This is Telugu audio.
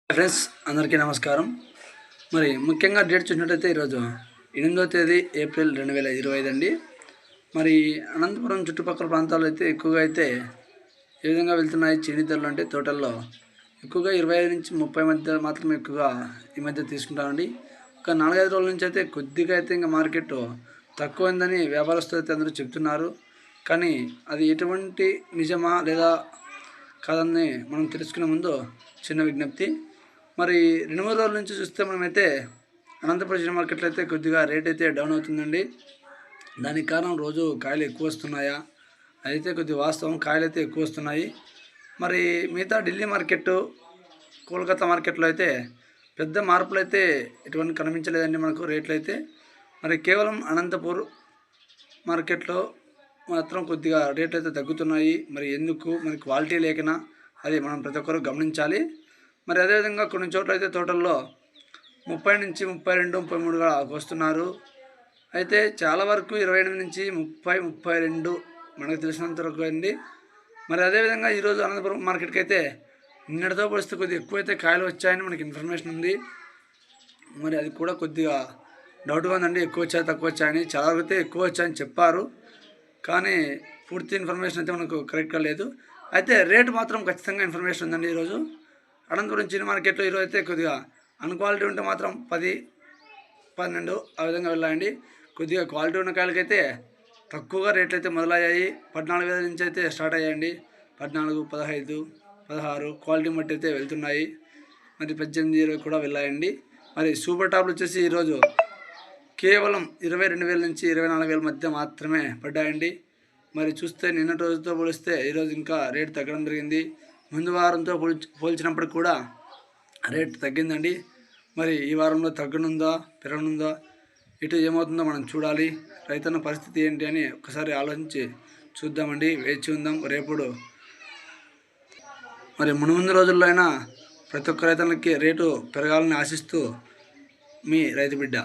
ఫ్రెండ్స్ అందరికీ నమస్కారం. మరి ముఖ్యంగా డేట్ చూసినట్టయితే ఈరోజు 8వ తేదీ ఏప్రిల్ 2025 అండి. మరి అనంతపురం చుట్టుపక్కల ప్రాంతాల్లో అయితే ఎక్కువగా అయితే ఏ విధంగా వెళ్తున్నాయి చీనితలు అంటే తోటల్లో ఎక్కువగా 25 నుంచి 30 మధ్య మాత్రమే ఎక్కువగా ఈ మధ్య తీసుకుంటామండి. ఒక 4-5 రోజుల నుంచి అయితే కొద్దిగా అయితే ఇంకా మార్కెట్ తక్కువైందని వ్యాపారస్తులు అయితే అందరూ చెప్తున్నారు. కానీ అది ఎటువంటి నిజమా లేదా కాదని మనం తెలుసుకునే ముందు చిన్న విజ్ఞప్తి. మరి 2-3 రోజుల నుంచి చూస్తే మనమైతే అనంతపురం చిన్న మార్కెట్లో అయితే కొద్దిగా రేట్ అయితే డౌన్ అవుతుందండి. దానికి కారణం రోజు కాయలు ఎక్కువ వస్తున్నాయా అయితే కొద్దిగా వాస్తవం, కాయలు అయితే ఎక్కువ వస్తున్నాయి. మరి మిగతా ఢిల్లీ మార్కెట్, కోల్కతా మార్కెట్లో అయితే పెద్ద మార్పులు అయితే ఎటువంటి కనిపించలేదండి మనకు రేట్లు అయితే. మరి కేవలం అనంతపూర్ మార్కెట్లో మాత్రం కొద్దిగా రేట్లు అయితే తగ్గుతున్నాయి. మరి ఎందుకు, మరి క్వాలిటీ లేకనా, అది మనం ప్రతి ఒక్కరు గమనించాలి. మరి అదేవిధంగా కొన్ని చోట్ల అయితే తోటల్లో 30 నుంచి 32, 33గా వస్తున్నారు. అయితే చాలా వరకు 28 నుంచి 30, 32 మనకు తెలిసినంత వరకు అండి. మరి అదేవిధంగా ఈరోజు అనంతపురం మార్కెట్కి అయితే నిన్నటితో పోలిస్తే కొద్దిగా ఎక్కువైతే కాయలు వచ్చాయని మనకి ఇన్ఫర్మేషన్ ఉంది. మరి అది కూడా కొద్దిగా డౌట్గా ఉందండి, ఎక్కువ వచ్చాయి తక్కువ వచ్చాయని. చాలా వరకు అయితే ఎక్కువ వచ్చాయని చెప్పారు, కానీ పూర్తి ఇన్ఫర్మేషన్ అయితే మనకు కరెక్ట్గా లేదు. అయితే రేటు మాత్రం ఖచ్చితంగా ఇన్ఫర్మేషన్ ఉందండి. ఈరోజు అనంతపురం చిన్న మార్కెట్లో ఈరోజు అయితే కొద్దిగా అన్క్వాలిటీ ఉంటే మాత్రం 10, 12 ఆ విధంగా వెళ్ళాయండి. కొద్దిగా క్వాలిటీ ఉన్న కాయలకైతే తక్కువగా రేట్లు అయితే మొదలయ్యాయి. 14,000 నుంచి అయితే స్టార్ట్ అయ్యాయండి. 14, 15, 16 క్వాలిటీ బట్టి అయితే వెళ్తున్నాయి. మరి 18, 20 కూడా వెళ్ళాయండి. మరి సూపర్ టాప్లు వచ్చేసి ఈరోజు కేవలం 22,000 నుంచి 24,000 మధ్య మాత్రమే పడ్డాయండి. మరి చూస్తే నిన్నటి రోజుతో పోలిస్తే ఈరోజు ఇంకా రేటు తగ్గడం జరిగింది. ముందు వారంతో పోల్చినప్పుడు కూడా రేట్ తగ్గిందండి. మరి ఈ వారంలో తగ్గనుందా, పెరగనుందా, ఇటు ఏమవుతుందో మనం చూడాలి. రైతన్న పరిస్థితి ఏంటి అని ఒకసారి ఆలోచించి చూద్దామండి, వేచి ఉందాం. రేపుడు మరి మునుముందు రోజుల్లో అయినా ప్రతి ఒక్క రైతన్నకి రేటు పెరగాలని ఆశిస్తూ మీ రైతు బిడ్డ.